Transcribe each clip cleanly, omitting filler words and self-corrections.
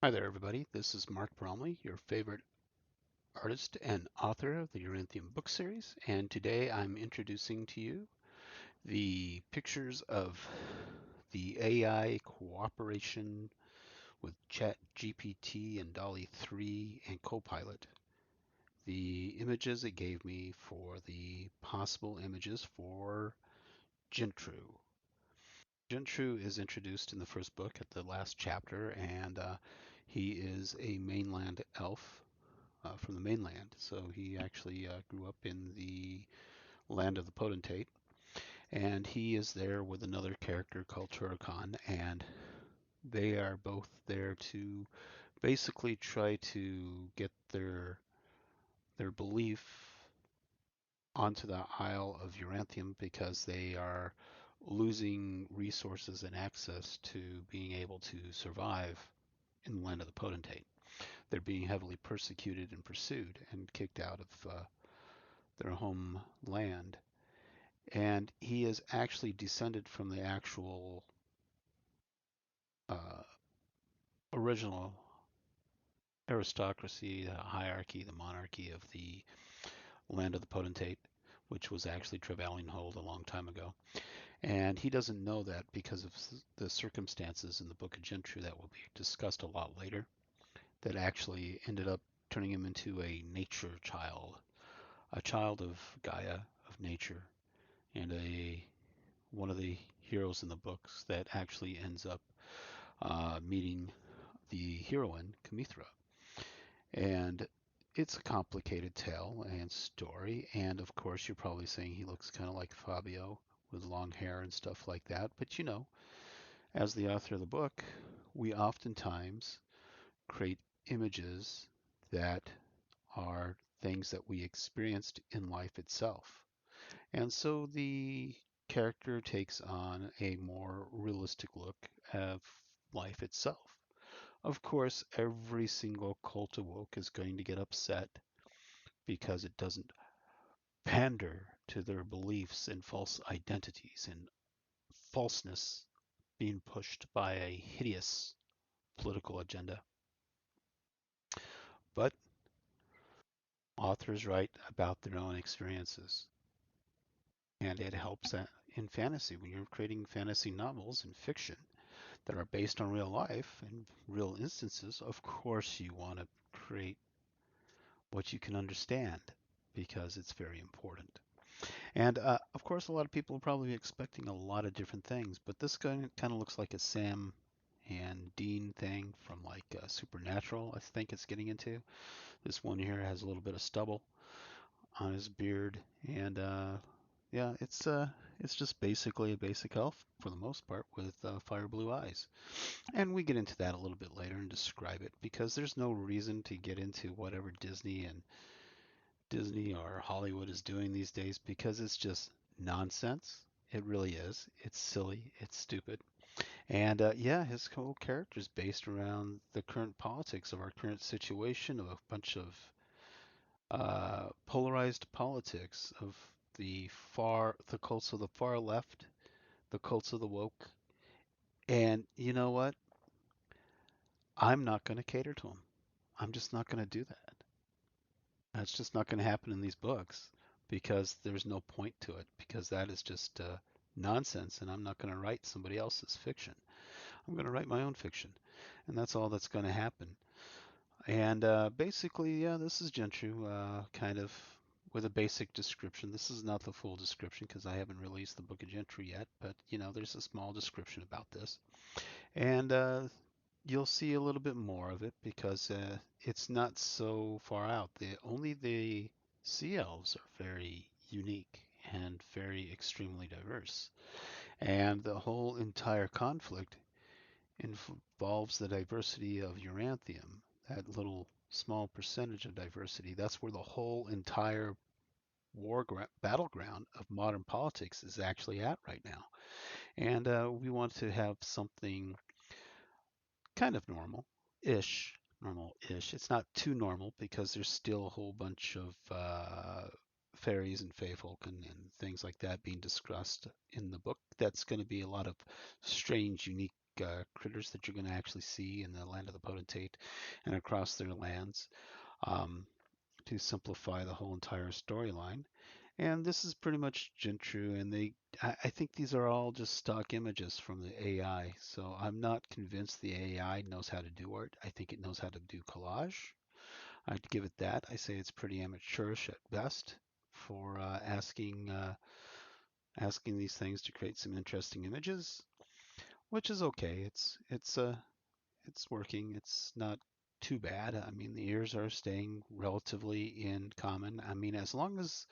Hi there, everybody. This is Mark Bromley, your favorite artist and author of the Yoranthium book series, and today I'm introducing to you the pictures of the AI cooperation with chatgpt and dall 3 and copilot. The images it gave me for the possible images for Jintru. Jintru is introduced in the first book at the last chapter, and he is a mainland elf from the mainland. So he actually grew up in the land of the potentate, and he is there with another character called Turrican, and they are both there to basically try to get their belief onto the Isle of Yoranthium because they are losing resources and access to being able to survive in the land of the potentate. They're being heavily persecuted and pursued and kicked out of their homeland. And he is actually descended from the actual uh, original aristocracy, the hierarchy, the monarchy of the land of the potentate, which was actually Trevelyan Hold a long time ago. And he doesn't know that because of the circumstances in the Book of Jintru that will be discussed a lot later, that actually ended up turning him into a nature child, a child of Gaia, of nature, and a one of the heroes in the books that actually ends up meeting the heroine, Kamithra. And it's a complicated tale and story. And of course, you're probably saying he looks kind of like Fabio with long hair and stuff like that. But as the author of the book, we oftentimes create images that are things that we experienced in life itself. And so the character takes on a more realistic look of life itself. Of course, every single cult of woke is going to get upset because it doesn't pander to their beliefs and false identities and falseness being pushed by a hideous political agenda. But authors write about their own experiences, and it helps in fantasy when you're creating fantasy novels and fiction that are based on real life and real instances. Of course, you want to create what you can understand because it's very important. And of course, a lot of people will probably be expecting a lot of different things, but this kind of looks like a Sam and Dean thing from like Supernatural, I think it's getting into. This one here has a little bit of stubble on his beard, and yeah, it's just basically a basic elf for the most part with fire blue eyes. And we get into that a little bit later and describe it because there's no reason to get into whatever Disney or Hollywood is doing these days because it's just nonsense. It really is. It's silly. It's stupid. And yeah, his whole character is based around the current politics of our current situation of a bunch of polarized politics of the cults of the far left, the cults of the woke. And you know what? I'm not going to cater to them. I'm just not going to do that. That's just not going to happen in these books because there's no point to it because that is just nonsense and I'm not going to write somebody else's fiction. I'm going to write my own fiction and that's all that's going to happen. And basically, yeah, this is Gentry, kind of with a basic description. This is not the full description because I haven't released the Book of Gentry yet, but there's a small description about this. And you'll see a little bit more of it because it's not so far out. Only the sea elves are very unique and very extremely diverse. And the whole entire conflict involves the diversity of Yoranthium, that little small percentage of diversity. That's where the whole entire battleground of modern politics is actually at right now. And we want to have something kind of normal-ish. It's not too normal because there's still a whole bunch of fairies and feyfolk and things like that being discussed in the book. That's going to be a lot of strange, unique critters that you're going to actually see in the land of the potentate and across their lands, um, to simplify the whole entire storyline. And this is pretty much Jintru, and I think these are all just stock images from the AI. So I'm not convinced the AI knows how to do art. I think it knows how to do collage. I'd give it that. I say it's pretty amateurish at best for asking these things to create some interesting images, which is okay. It's working. It's not too bad. I mean, the ears are staying relatively in common. I mean, as long as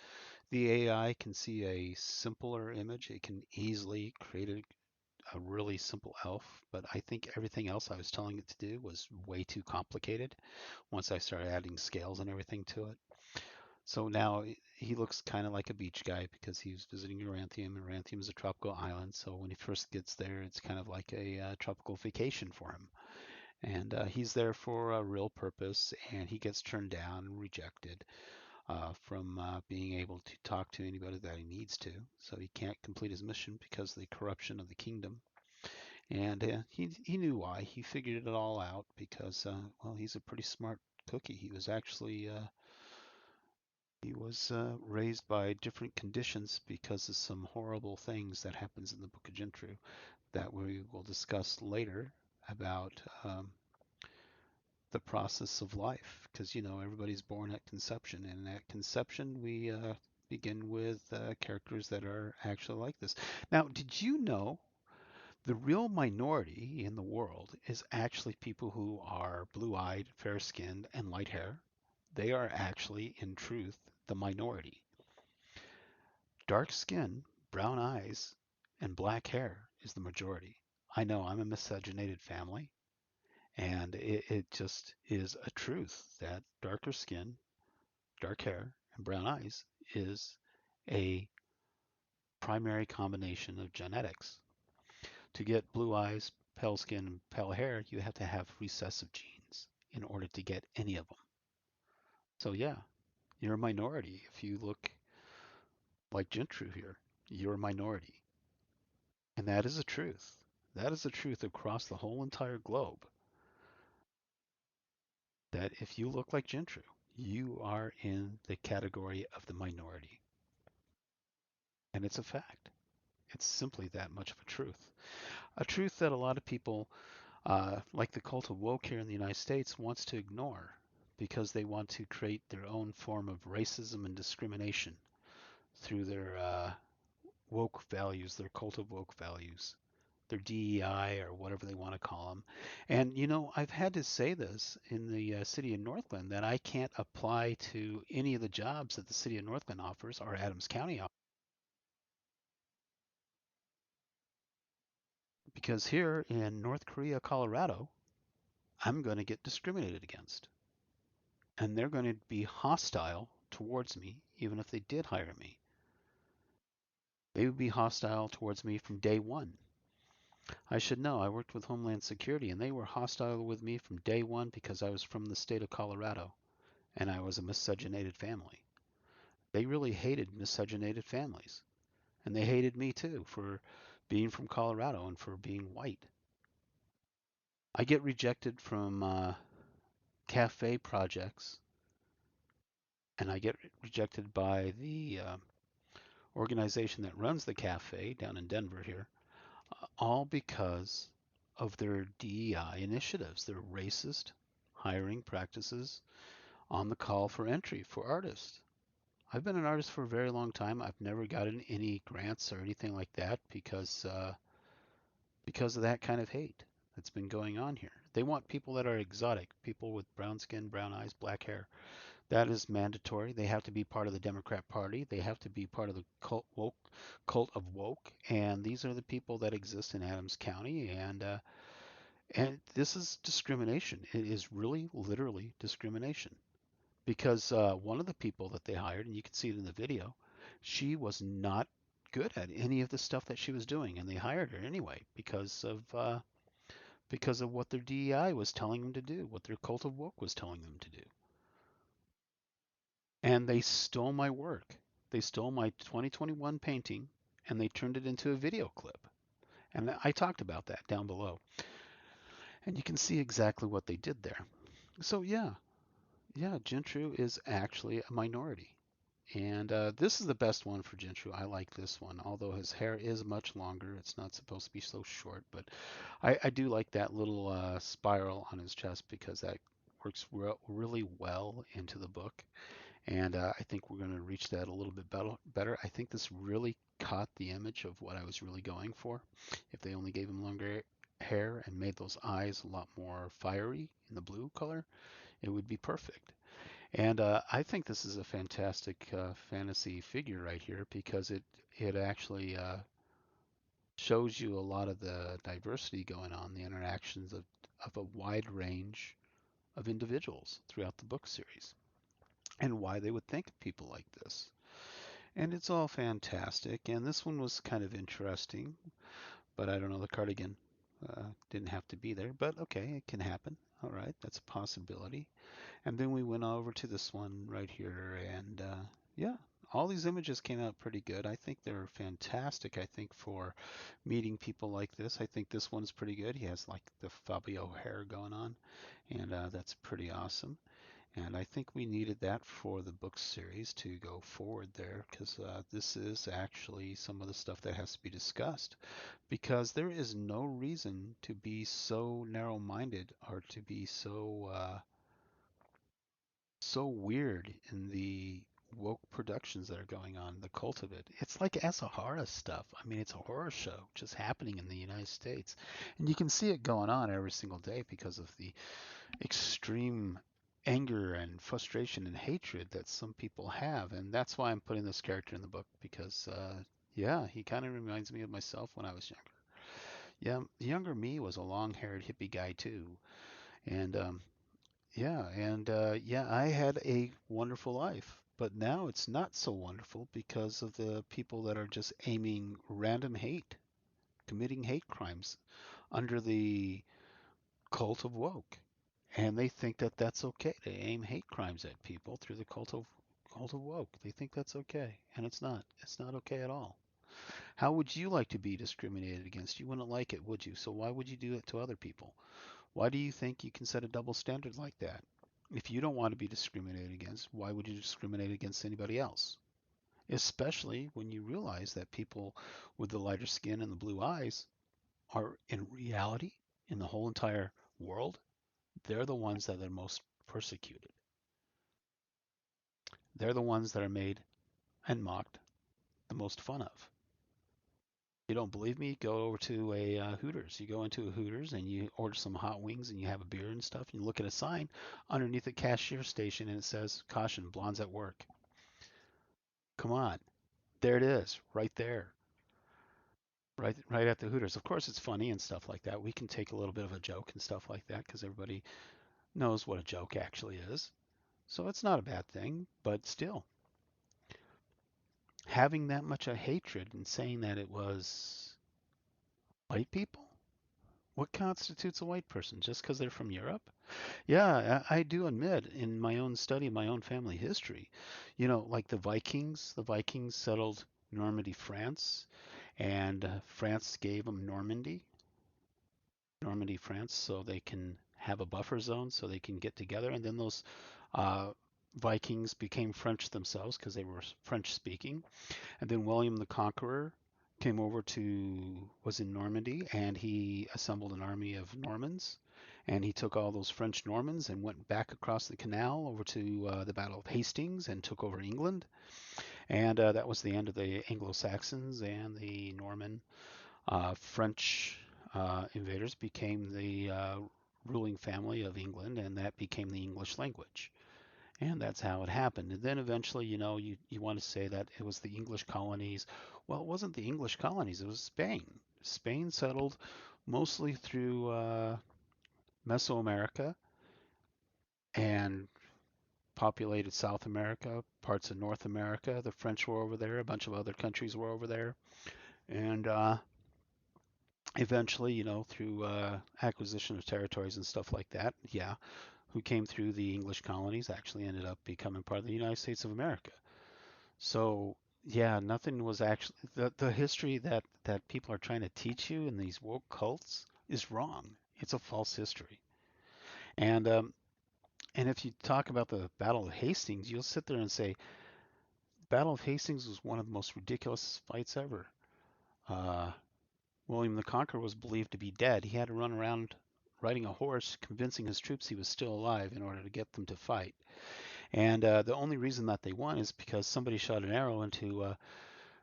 the AI can see a simpler image, it can easily create a really simple elf. But I think everything else I was telling it to do was way too complicated once I started adding scales and everything to it. So now he looks kind of like a beach guy because he's visiting Yoranthium. Yoranthium is a tropical island, so when he first gets there, it's kind of like a tropical vacation for him. And he's there for a real purpose, and he gets turned down and rejected from being able to talk to anybody that he needs to. So he can't complete his mission because of the corruption of the kingdom. And he knew why. He figured it all out because, well, he's a pretty smart cookie. He was raised by different conditions because of some horrible things that happens in the Book of Jintru that we will discuss later about the process of life. Because everybody's born at conception, and at conception we begin with characters that are actually like this. Now, did you know the real minority in the world is actually people who are blue-eyed, fair-skinned, and light hair? They are actually, in truth, the minority. Dark skin, brown eyes, and black hair is the majority. I know I'm a miscegenated family, and it just is a truth that darker skin, dark hair, and brown eyes is a primary combination of genetics. To get blue eyes, pale skin, and pale hair, you have to have recessive genes in order to get any of them. So yeah, you're a minority. If you look like Gentry here, you're a minority. And that is a truth. That is a truth across the whole entire globe. That if you look like Gentry, you are in the category of the minority. And it's a fact. It's simply that much of a truth. A truth that a lot of people, like the cult of woke here in the United States, wants to ignore because they want to create their own form of racism and discrimination through their woke values, their cult of woke values, their DEI or whatever they want to call them. And I've had to say this in the city of Northland that I can't apply to any of the jobs that the city of Northland offers or Adams County offers because here in North Korea, Colorado, I'm going to get discriminated against. And they're going to be hostile towards me even if they did hire me. They would be hostile towards me from day one. I should know. I worked with Homeland Security, and they were hostile with me from day one because I was from the state of Colorado, and I was a miscegenated family. They really hated miscegenated families, and they hated me too for being from Colorado and for being white. I get rejected from cafe projects, and I get rejected by the organization that runs the cafe down in Denver here, all because of their DEI initiatives, their racist hiring practices on the call for entry for artists. I've been an artist for a very long time. I've never gotten any grants or anything like that because of that kind of hate that's been going on here. They want people that are exotic, people with brown skin, brown eyes, black hair. That is mandatory. They have to be part of the Democrat Party. They have to be part of the cult of woke. And these are the people that exist in Adams County. And this is discrimination. It is really, literally discrimination. Because one of the people that they hired, and you can see it in the video, she was not good at any of the stuff that she was doing, and they hired her anyway because of what their DEI was telling them to do, what their cult of woke was telling them to do. And they stole my work. They stole my 2021 painting and they turned it into a video clip. And I talked about that down below. And you can see exactly what they did there. So yeah, Jintru is actually a minority. And this is the best one for Jintru. I like this one, although his hair is much longer. It's not supposed to be so short, but I do like that little spiral on his chest because that works really well into the book. And I think we're going to reach that a little bit better. I think this really caught the image of what I was really going for. If they only gave him longer hair and made those eyes a lot more fiery in the blue color, it would be perfect. And I think this is a fantastic fantasy figure right here because it actually shows you a lot of the diversity going on, the interactions of a wide range of individuals throughout the book series, and why they would think of people like this. And it's all fantastic. And this one was kind of interesting, but I don't know, the cardigan didn't have to be there, but okay, it can happen. All right, that's a possibility. And then we went over to this one right here, and yeah, all these images came out pretty good. I think they're fantastic. I think for meeting people like this, I think this one's pretty good. He has like the Fabio hair going on, and that's pretty awesome. And I think we needed that for the book series to go forward there because this is actually some of the stuff that has to be discussed because there is no reason to be so narrow-minded or to be so weird in the woke productions that are going on, the cult of it. It's like Asahara stuff. I mean, it's a horror show just happening in the United States. And you can see it going on every single day because of the extreme anger and frustration and hatred that some people have. And that's why I'm putting this character in the book because, yeah, he kind of reminds me of myself when I was younger. Yeah, the younger me was a long-haired hippie guy too. And yeah, I had a wonderful life, but now it's not so wonderful because of the people that are just aiming random hate, committing hate crimes under the cult of woke. And they think that that's okay. They aim hate crimes at people through the cult of woke. They think that's okay, and it's not. It's not okay at all. How would you like to be discriminated against? You wouldn't like it, would you? So why would you do it to other people? Why do you think you can set a double standard like that? If you don't want to be discriminated against, why would you discriminate against anybody else? Especially when you realize that people with the lighter skin and the blue eyes are in reality, in the whole entire world, they're the ones that are most persecuted. They're the ones that are made and mocked the most fun of. You don't believe me? Go over to a Hooters. You go into a Hooters and you order some hot wings and you have a beer and stuff. And you look at a sign underneath the cashier station and it says, "Caution, blondes at work." Come on, there it is, right there, right at the Hooters. Of course, it's funny and stuff like that. We can take a little bit of a joke and stuff like that because everybody knows what a joke actually is. So it's not a bad thing, but still, having that much of hatred and saying that it was white people. What constitutes a white person? Just because they're from Europe? Yeah, I do admit in my own study, my own family history, like the Vikings settled Normandy, France, and France gave them Normandy, France, so they can have a buffer zone so they can get together. And then those uh, Vikings became French themselves because they were French speaking. And then William the Conqueror was in Normandy, and he assembled an army of Normans, and he took all those French Normans and went back across the canal over to the Battle of Hastings and took over England. And that was the end of the Anglo-Saxons, and the Norman French invaders became the ruling family of England, and that became the English language. And that's how it happened. And then eventually, you want to say that it was the English colonies. Well, it wasn't the English colonies, it was Spain. Spain settled mostly through Mesoamerica and populated South America, parts of North America. The French were over there, a bunch of other countries were over there. And eventually, through acquisition of territories and stuff like that, yeah, who came through the English colonies actually ended up becoming part of the United States of America. So Yeah, nothing was actually the history that people are trying to teach you in these woke cults is wrong. It's a false history. And and if you talk about the Battle of Hastings, you'll sit there and say, Battle of Hastings was one of the most ridiculous fights ever. Uh, William the Conqueror was believed to be dead. He had to run around riding a horse, convincing his troops he was still alive in order to get them to fight. And the only reason that they won is because somebody shot an arrow into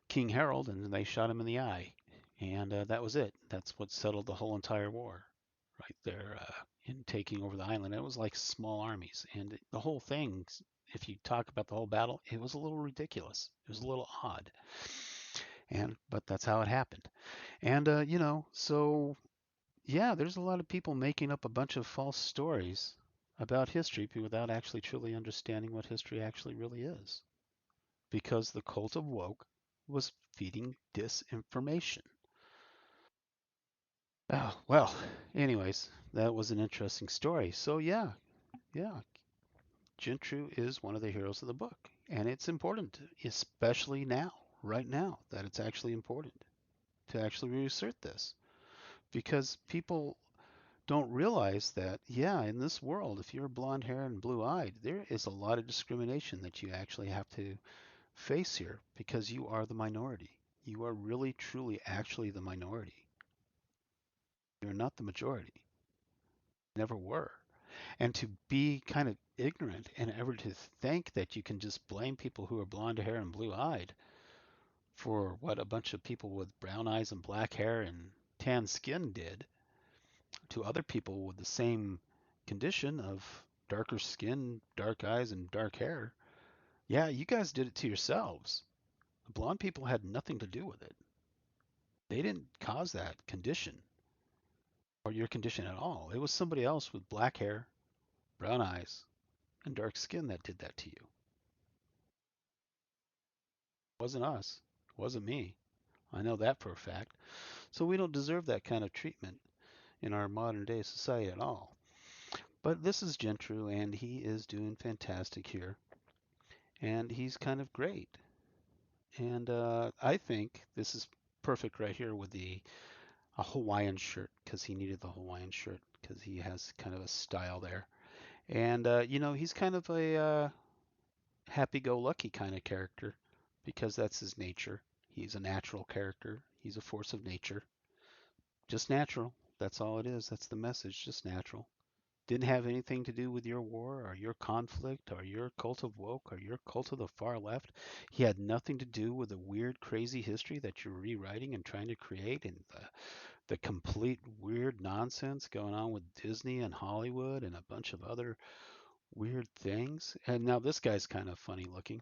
King Harold, and they shot him in the eye, and that was it. That's what settled the whole entire war, right there in taking over the island. It was like small armies, and the whole thing. If you talk about the whole battle, it was a little ridiculous. It was a little odd, and but that's how it happened. And so yeah, there's a lot of people making up a bunch of false stories about history without actually truly understanding what history actually really is, because the cult of woke was feeding disinformation. Oh, well, anyways, that was an interesting story. So, yeah, yeah, Jintru is one of the heroes of the book. And it's important, especially now, right now, that it's actually important to actually reassert this. Because people don't realize that, yeah, in this world, if you're blonde hair and blue eyed, there is a lot of discrimination that you actually have to face here because you are the minority. You are really, truly, actually the minority. You're not the majority. Never were. And to be kind of ignorant and ever to think that you can just blame people who are blonde hair and blue eyed for what a bunch of people with brown eyes and black hair and tan skin did to other people with the same condition of darker skin, dark eyes, and dark hair. Yeah, you guys did it to yourselves. The blonde people had nothing to do with it. They didn't cause that condition or your condition at all. It was somebody else with black hair, brown eyes, and dark skin that did that to you. It wasn't us. It wasn't me. I know that for a fact. So we don't deserve that kind of treatment in our modern day society at all. But this is Gentru, and he is doing fantastic here. And he's kind of great. And I think this is perfect right here with the a Hawaiian shirt because he needed the Hawaiian shirt because he has kind of a style there. And he's kind of a happy-go-lucky kind of character because that's his nature. He's a natural character. He's a force of nature. Just natural. That's all it is. That's the message. Just natural. Didn't have anything to do with your war or your conflict or your cult of woke or your cult of the far left. He had nothing to do with the weird, crazy history that you're rewriting and trying to create and the complete weird nonsense going on with Disney and Hollywood and a bunch of other weird things. And now this guy's kind of funny looking.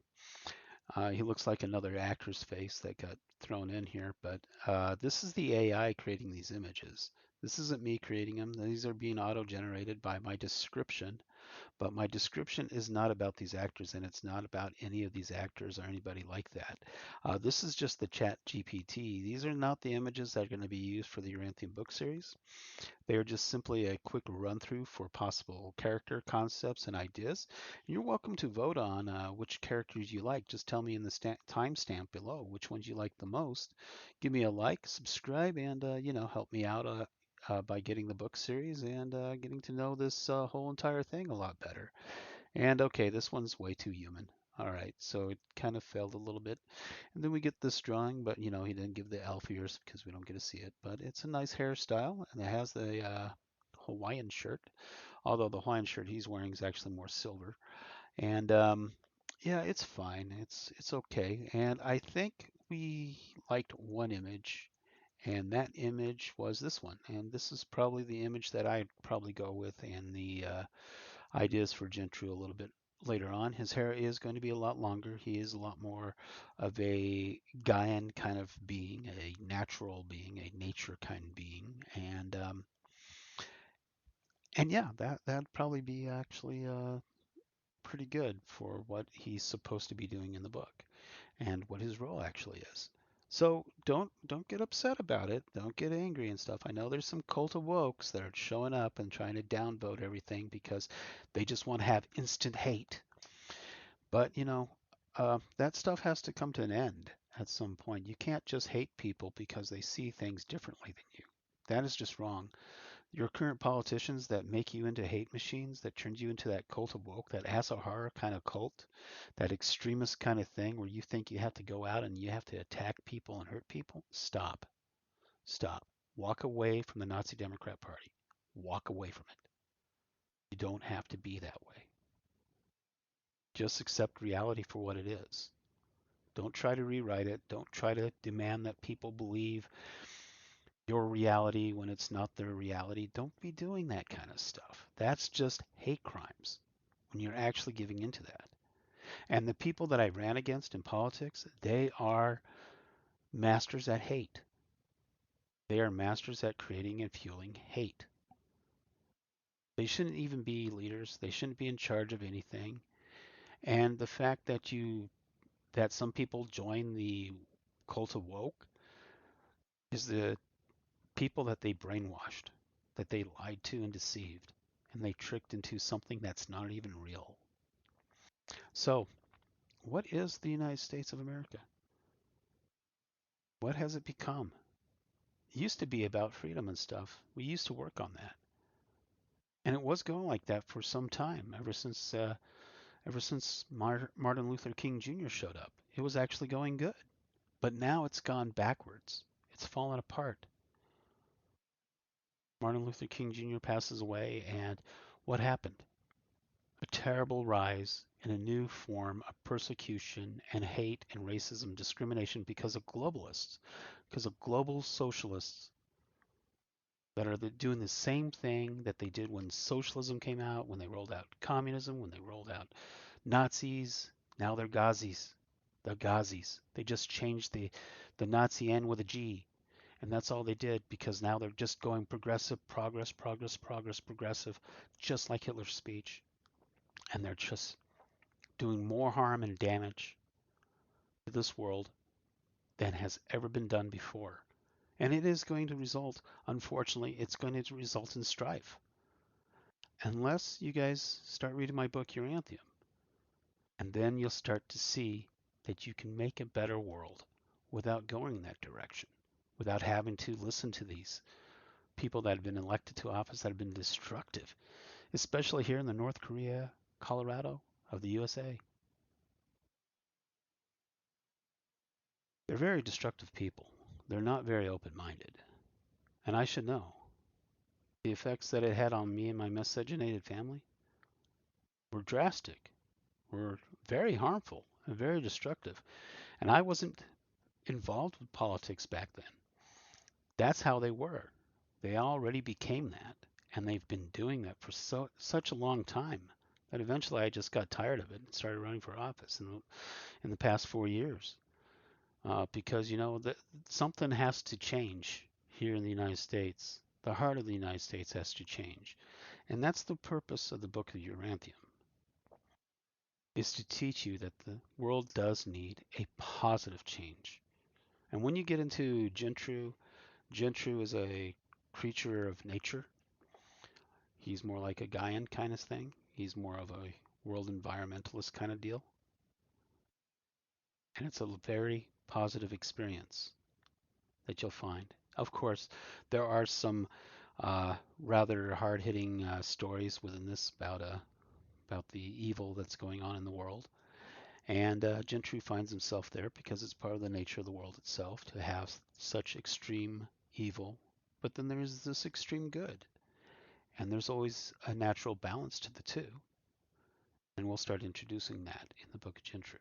He looks like another actor's face that got thrown in here, but this is the AI creating these images. This isn't me creating them. These are being auto-generated by my description, but my description is not about these actors, and it's not about any of these actors or anybody like that. This is just the chat GPT. These are not the images that are going to be used for the Uranthium book series. They are just simply a quick run through for possible character concepts and ideas. You're welcome to vote on which characters you like. Just tell me in the timestamp below which ones you like the most. Give me a like, subscribe, and help me out by getting the book series and getting to know this whole entire thing a lot better. And okay, this one's way too human. All right, so it kind of failed a little bit. And then we get this drawing, but he didn't give the elf ears because we don't get to see it. But it's a nice hairstyle, and it has the Hawaiian shirt. Although the Hawaiian shirt he's wearing is actually more silver. And yeah, it's fine. It's okay. And I think we liked one image, and that image was this one. And this is probably the image that I'd probably go with, and the ideas for Gentry a little bit later on. His hair is going to be a lot longer. He is a lot more of a Gaian kind of being, a natural being, a nature kind of being, and yeah, that'd probably be actually pretty good for what he's supposed to be doing in the book and what his role actually is. So don't get upset about it. Don't get angry and stuff. I know there's some cult of wokes that are showing up and trying to downvote everything because they just want to have instant hate. But That stuff has to come to an end at some point. You can't just hate people because they see things differently than you. That is just wrong. Your current politicians that make you into hate machines, that turns you into that cult of woke, that Asahara kind of cult, that extremist kind of thing where you think you have to go out and you have to attack people and hurt people, stop. Stop. Walk away from the Nazi Democrat Party. Walk away from it. You don't have to be that way. Just accept reality for what it is. Don't try to rewrite it. Don't try to demand that people believe your reality when it's not their reality. Don't be doing that kind of stuff. That's just hate crimes when you're actually giving into that. And the people that I ran against in politics, they are masters at hate. They are masters at creating and fueling hate. They shouldn't even be leaders. They shouldn't be in charge of anything. And the fact that some people join the cult of woke is the people that they brainwashed, that they lied to and deceived, and they tricked into something that's not even real. So, what is the United States of America? What has it become? It used to be about freedom and stuff. We used to work on that, and it was going like that for some time, ever since Martin Luther King Jr. showed up. It was actually going good, but now it's gone backwards. It's fallen apart. Martin Luther King Jr. passes away, and what happened? A terrible rise in a new form of persecution and hate and racism, discrimination because of globalists, because of global socialists that are doing the same thing that they did when socialism came out, when they rolled out communism, when they rolled out Nazis. Now they're Gazis. They're Gazis. They just changed the Nazi N with a G. And that's all they did because now they're just going progressive, progress, progress, progress, progressive, just like Hitler's speech. And they're just doing more harm and damage to this world than has ever been done before. And it is going to result, unfortunately, it's going to result in strife. Unless you guys start reading my book, Yoranthium. And then you'll start to see that you can make a better world without going in that direction, without having to listen to these people that have been elected to office that have been destructive, especially here in the North Korea, Colorado of the USA. They're very destructive people. They're not very open-minded. And I should know. The effects that it had on me and my miscegenated family were drastic, were very harmful, and very destructive. And I wasn't involved with politics back then. That's how they were. They already became that. And they've been doing that for such a long time that eventually I just got tired of it and started running for office in the past 4 years. Because, something has to change here in the United States. The heart of the United States has to change. And that's the purpose of the book of Uranthium, is to teach you that the world does need a positive change. And when you get into Jintru, Jintru is a creature of nature. He's more like a Gaian kind of thing. He's more of a world environmentalist kind of deal. And it's a very positive experience that you'll find. Of course, there are some rather hard-hitting stories within this about the evil that's going on in the world. And Gentry finds himself there because it's part of the nature of the world itself to have such extreme evil. But then there's this extreme good. And there's always a natural balance to the two. And we'll start introducing that in the book of Gentry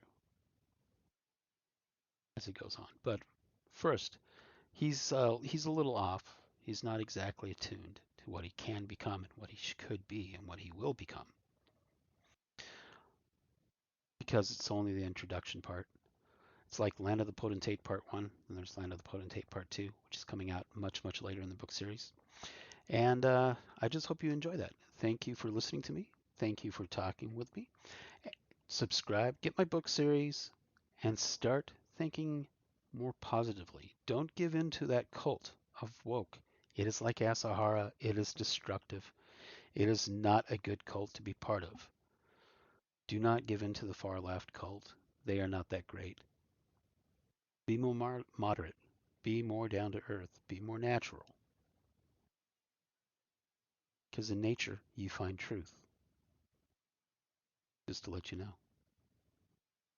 as it goes on. But first, he's a little off. He's not exactly attuned to what he can become and what he could be and what he will become, because it's only the introduction part. It's like Land of the Potentate Part 1, and there's Land of the Potentate Part 2, which is coming out much, much later in the book series. And I just hope you enjoy that. Thank you for listening to me. Thank you for talking with me. Subscribe, get my book series, and start thinking more positively. Don't give in to that cult of woke. It is like Asahara. It is destructive. It is not a good cult to be part of. Do not give in to the far left cult. They are not that great. Be more moderate. Be more down to earth. Be more natural. Because in nature, you find truth. Just to let you know.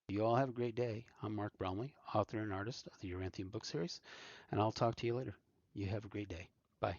You all have a great day. I'm Mark Bromley, author and artist of the Yoranthium book series, and I'll talk to you later. You have a great day. Bye.